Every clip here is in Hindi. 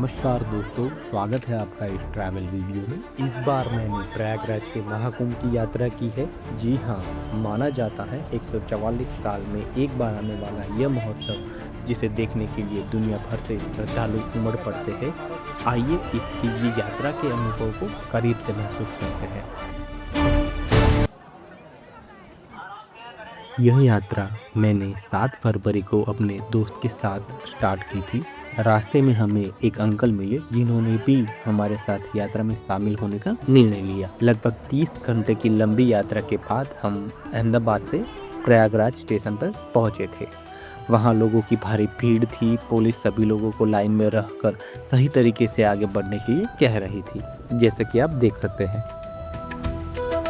नमस्कार दोस्तों, स्वागत है आपका इस ट्रैवल वीडियो में। इस बार मैंने प्रयागराज के महाकुंभ की यात्रा की है। जी हाँ, माना जाता है 144 साल में एक बार आने वाला यह महोत्सव, जिसे देखने के लिए दुनिया भर से श्रद्धालु उमड़ पड़ते हैं। आइए इस दिव्य यात्रा के अनुभव को करीब से महसूस करते हैं। यह यात्रा मैंने 7 फरवरी को अपने दोस्त के साथ स्टार्ट की थी। रास्ते में हमें एक अंकल मिले जिन्होंने भी हमारे साथ यात्रा में शामिल होने का निर्णय लिया। लगभग 30 घंटे की लंबी यात्रा के बाद हम अहमदाबाद से प्रयागराज स्टेशन पर पहुंचे थे। वहां लोगों की भारी भीड़ थी। पुलिस सभी लोगों को लाइन में रखकर सही तरीके से आगे बढ़ने के लिए कह रही थी, जैसे कि आप देख सकते हैं।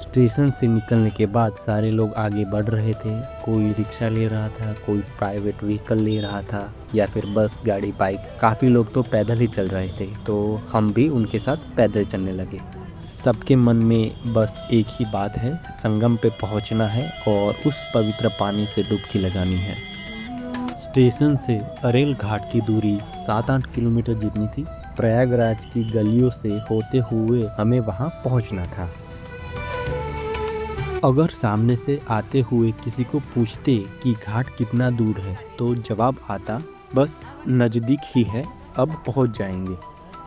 स्टेशन से निकलने के बाद सारे लोग आगे बढ़ रहे थे। कोई रिक्शा ले रहा था, कोई प्राइवेट व्हीकल ले रहा था, या फिर बस, गाड़ी, बाइक। काफ़ी लोग तो पैदल ही चल रहे थे, तो हम भी उनके साथ पैदल चलने लगे। सबके मन में बस एक ही बात है, संगम पे पहुंचना है और उस पवित्र पानी से डुबकी लगानी है। स्टेशन से अरेल घाट की दूरी 7-8 किलोमीटर जितनी थी। प्रयागराज की गलियों से होते हुए हमें वहां पहुंचना था। अगर सामने से आते हुए किसी को पूछते कि घाट कितना दूर है, तो जवाब आता, बस नज़दीक ही है, अब पहुंच जाएंगे।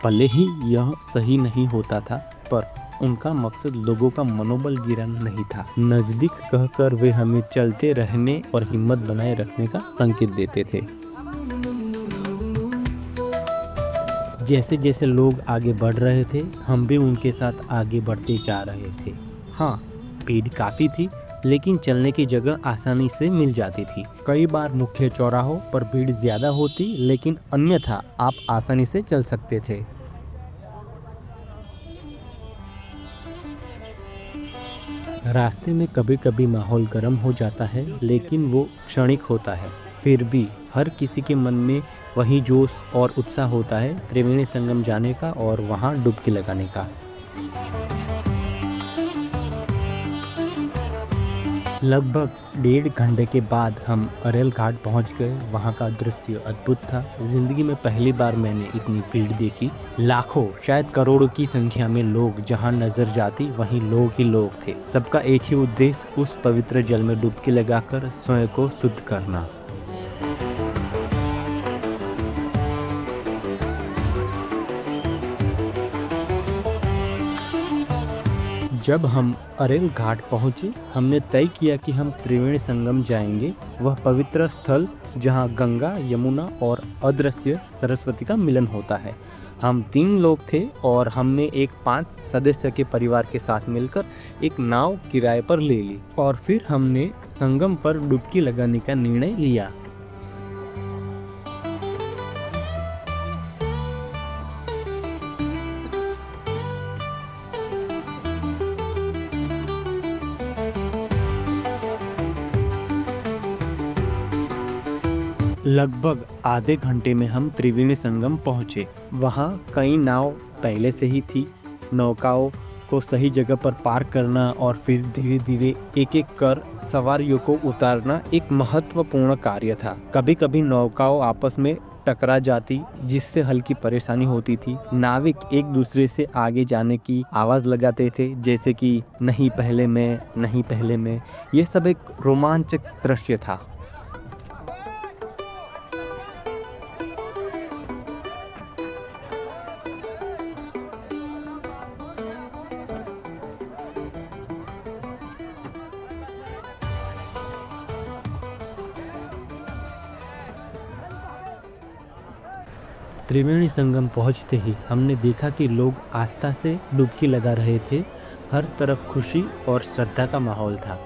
भले ही यह सही नहीं होता था, पर उनका मकसद लोगों का मनोबल गिराना नहीं था। नज़दीक कहकर वे हमें चलते रहने और हिम्मत बनाए रखने का संकेत देते थे। जैसे जैसे लोग आगे बढ़ रहे थे, हम भी उनके साथ आगे बढ़ते जा रहे थे। हाँ, भीड़ काफ़ी थी, लेकिन चलने की जगह आसानी से मिल जाती थी। कई बार मुख्य चौराहों पर भीड़ ज़्यादा होती, लेकिन अन्यथा आप आसानी से चल सकते थे। रास्ते में कभी कभी माहौल गर्म हो जाता है, लेकिन वो क्षणिक होता है। फिर भी हर किसी के मन में वही जोश और उत्साह होता है त्रिवेणी संगम जाने का और वहाँ डुबकी लगाने का। लगभग 1.5 घंटे के बाद हम अरेल घाट पहुंच गए। वहां का दृश्य अद्भुत था। जिंदगी में पहली बार मैंने इतनी भीड़ देखी। लाखों, शायद करोड़ों की संख्या में लोग, जहां नजर जाती वहीं लोग ही लोग थे। सबका एक ही उद्देश्य, उस पवित्र जल में डुबकी लगाकर स्वयं को शुद्ध करना। जब हम अरेल घाट पहुंचे, हमने तय किया कि हम त्रिवेणी संगम जाएंगे, वह पवित्र स्थल जहां गंगा, यमुना और अदृश्य सरस्वती का मिलन होता है। हम 3 लोग थे और हमने एक 5 सदस्य के परिवार के साथ मिलकर एक नाव किराए पर ले ली और फिर हमने संगम पर डुबकी लगाने का निर्णय लिया। लगभग आधे घंटे में हम त्रिवेणी संगम पहुंचे। वहां कई नाव पहले से ही थी। नौकाओं को सही जगह पर पार्क करना और फिर धीरे धीरे एक एक कर सवारियों को उतारना एक महत्वपूर्ण कार्य था। कभी कभी नौकाओं आपस में टकरा जाती, जिससे हल्की परेशानी होती थी। नाविक एक दूसरे से आगे जाने की आवाज लगाते थे, जैसे कि नहीं पहले मैं, नहीं पहले मैं। यह सब एक रोमांचक दृश्य था। त्रिवेणी संगम पहुंचते ही हमने देखा कि लोग आस्था से डुबकी लगा रहे थे। हर तरफ खुशी और श्रद्धा का माहौल था।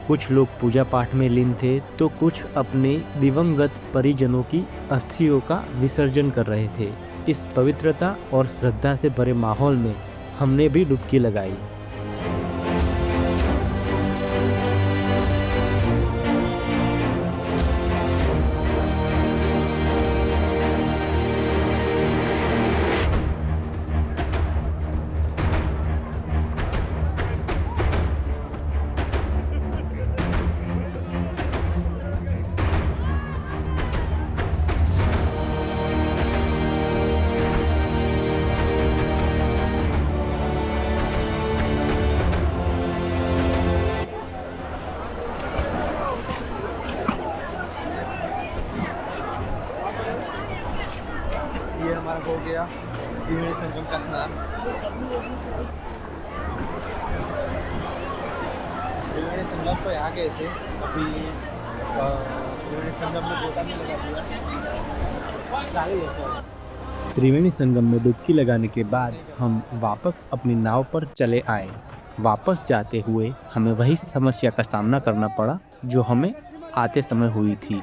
कुछ लोग पूजा पाठ में लीन थे, तो कुछ अपने दिवंगत परिजनों की अस्थियों का विसर्जन कर रहे थे। इस पवित्रता और श्रद्धा से भरे माहौल में हमने भी डुबकी लगाई। ये हमारा हो गया त्रिवेणी संगम का स्नान। त्रिवेणी संगम तो यहाँ गए थे अभी, त्रिवेणी संगम में गोता नहीं लगा दिया, सारे जैसे। त्रिवेणी संगम में डुबकी लगाने के बाद हम वापस अपनी नाव पर चले आए। वापस जाते हुए हमें वही समस्या का सामना करना पड़ा जो हमें आते समय हुई थी।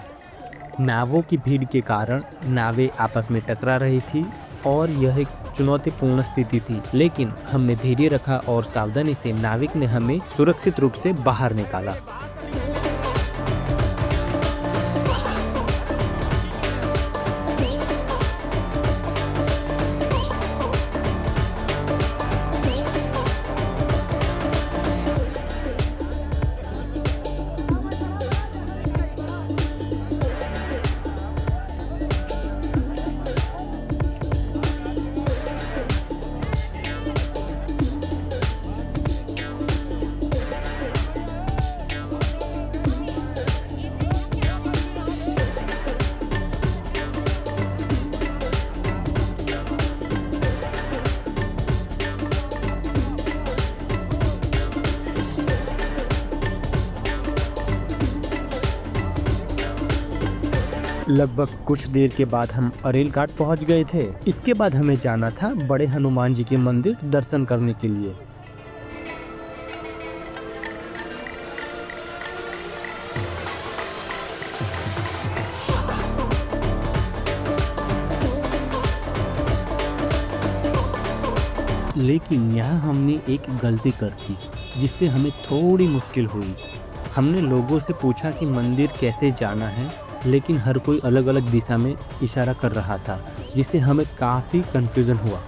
नावों की भीड़ के कारण नावें आपस में टकरा रही थी और यह एक चुनौतीपूर्ण स्थिति थी, लेकिन हमने धैर्य रखा और सावधानी से नाविक ने हमें सुरक्षित रूप से बाहर निकाला। लगभग कुछ देर के बाद हम अरेल घाट पहुंच गए थे। इसके बाद हमें जाना था बड़े हनुमान जी के मंदिर दर्शन करने के लिए। लेकिन यहाँ हमने एक गलती कर दी जिससे हमें थोड़ी मुश्किल हुई। हमने लोगों से पूछा कि मंदिर कैसे जाना है, लेकिन हर कोई अलग अलग दिशा में इशारा कर रहा था, जिससे हमें काफ़ी कंफ्यूजन हुआ।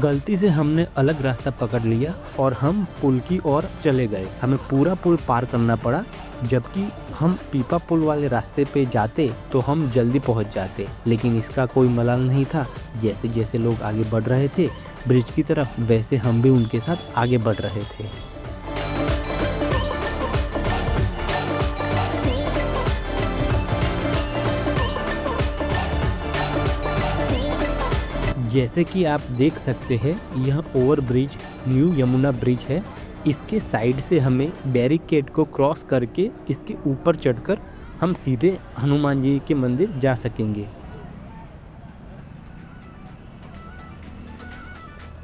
गलती से हमने अलग रास्ता पकड़ लिया और हम पुल की ओर चले गए। हमें पूरा पुल पार करना पड़ा, जबकि हम पीपा पुल वाले रास्ते पे जाते तो हम जल्दी पहुंच जाते, लेकिन इसका कोई मलाल नहीं था। जैसे जैसे लोग आगे बढ़ रहे थे ब्रिज की तरफ, वैसे हम भी उनके साथ आगे बढ़ रहे थे। जैसे कि आप देख सकते हैं, यह over bridge new Yamuna bridge है। इसके साइड से हमें बैरिकेड को क्रॉस करके इसके ऊपर चढ़कर हम सीधे हनुमान जी के मंदिर जा सकेंगे।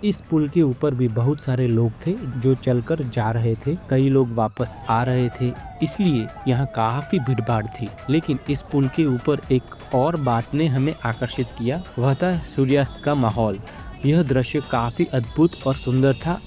इस पुल के ऊपर भी बहुत सारे लोग थे जो चलकर जा रहे थे, कई लोग वापस आ रहे थे, इसलिए यहाँ काफी भीड़भाड़ थी। लेकिन इस पुल के ऊपर एक और बात ने हमें आकर्षित किया, वह था सूर्यास्त का माहौल। यह दृश्य काफी अद्भुत और सुंदर था।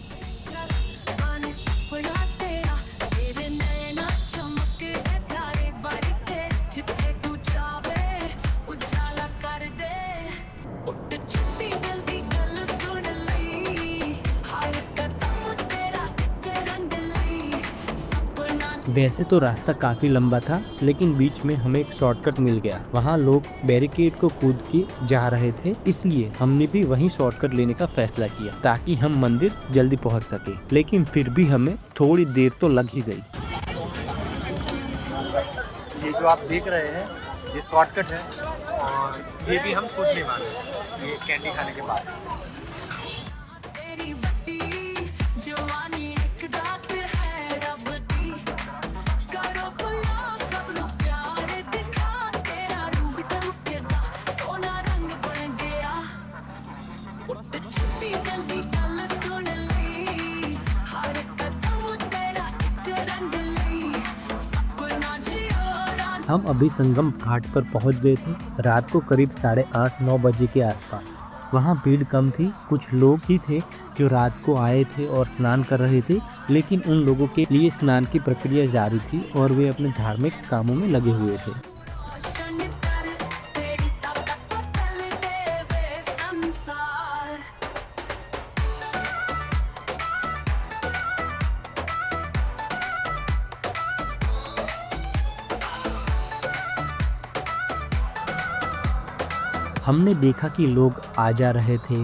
वैसे तो रास्ता काफ़ी लंबा था, लेकिन बीच में हमें एक शॉर्टकट मिल गया। वहाँ लोग बैरिकेड को कूद के जा रहे थे, इसलिए हमने भी वहीं शॉर्टकट लेने का फैसला किया ताकि हम मंदिर जल्दी पहुँच सके। लेकिन फिर भी हमें थोड़ी देर तो लग ही गई। ये जो आप देख रहे हैं ये शॉर्टकट है, और ये भी हम कूदने वाले ये कैंडी खाने के बाद। हम अभी संगम घाट पर पहुंच गए थे, रात को करीब 8:30-9 बजे के आसपास। वहाँ भीड़ कम थी, कुछ लोग ही थे जो रात को आए थे और स्नान कर रहे थे, लेकिन उन लोगों के लिए स्नान की प्रक्रिया जारी थी और वे अपने धार्मिक कामों में लगे हुए थे। हमने देखा कि लोग आ जा रहे थे,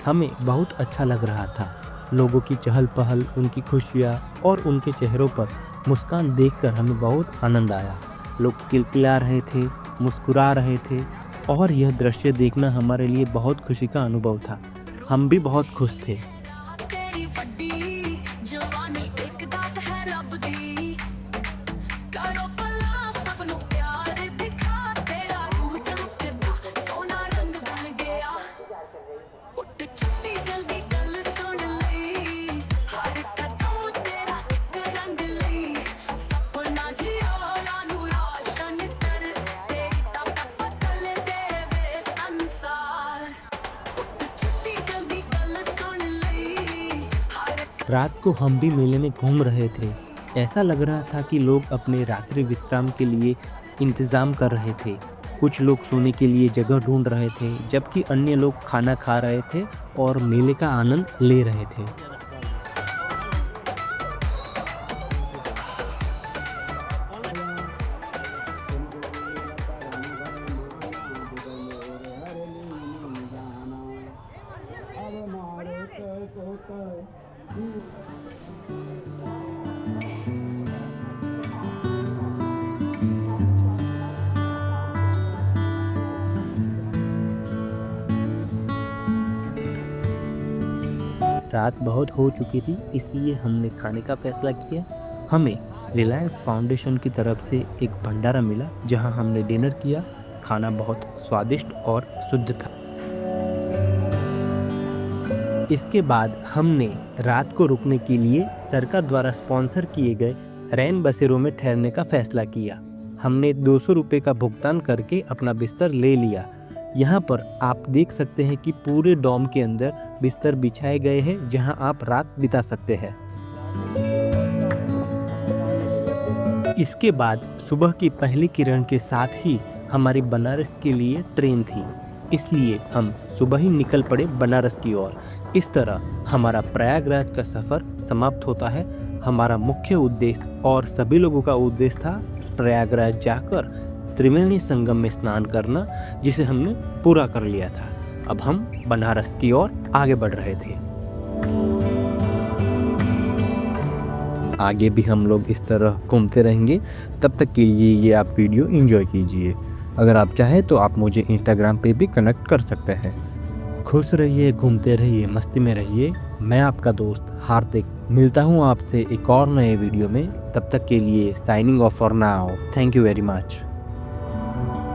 हमें बहुत अच्छा लग रहा था। लोगों की चहल पहल, उनकी खुशियाँ और उनके चेहरों पर मुस्कान देखकर हमें बहुत आनंद आया। लोग किलकिला रहे थे, मुस्कुरा रहे थे और यह दृश्य देखना हमारे लिए बहुत खुशी का अनुभव था। हम भी बहुत खुश थे। तेरी वड्डी जवानी एक दात है रब दी, करो भला सबनू प्यार दिखा, तेरा रूह चमकदा सोना रंग बन गया। उठ चिट्टी जल्दी गल सुन लई, हर कदम तेरा एक रंग लई, सपना जियाना नू रोशन कर, तेरी तप बदल देवे संसार। चिट्टी जल्दी गल सुन लई, हर रात को हम भी मेले में घूम रहे थे। ऐसा लग रहा था कि लोग अपने रात्रि विश्राम के लिए इंतज़ाम कर रहे थे। कुछ लोग सोने के लिए जगह ढूंढ रहे थे, जबकि अन्य लोग खाना खा रहे थे और मेले का आनंद ले रहे थे। रात बहुत हो चुकी थी, इसलिए हमने खाने का फैसला किया। हमें रिलायंस फाउंडेशन की तरफ से एक भंडारा मिला, जहां हमने डिनर किया। खाना बहुत स्वादिष्ट और शुद्ध था। इसके बाद हमने रात को रुकने के लिए सरकार द्वारा स्पॉन्सर किए गए रैन बसेरों में ठहरने का फैसला किया। हमने 200 रुपये का भुगतान करके अपना बिस्तर ले लिया। यहाँ पर आप देख सकते हैं कि पूरे डॉम के अंदर बिस्तर बिछाए गए हैं, जहां आप रात बिता सकते हैं। इसके बाद सुबह की पहली किरण के साथ ही हमारी बनारस के लिए ट्रेन थी, इसलिए हम सुबह ही निकल पड़े बनारस की ओर। इस तरह हमारा प्रयागराज का सफ़र समाप्त होता है। हमारा मुख्य उद्देश्य और सभी लोगों का उद्देश्य था प्रयागराज जाकर त्रिवेणी संगम में स्नान करना, जिसे हमने पूरा कर लिया था। अब हम बनारस की ओर आगे बढ़ रहे थे। आगे भी हम लोग इस तरह घूमते रहेंगे। तब तक के लिए ये आप वीडियो एंजॉय कीजिए। अगर आप चाहें तो आप मुझे इंस्टाग्राम पे भी कनेक्ट कर सकते हैं। खुश रहिए, घूमते रहिए, मस्ती में रहिए। मैं आपका दोस्त हार्दिक मिलता हूँ आपसे एक और नए वीडियो में। तब तक के लिए signing off for now. Thank you very much.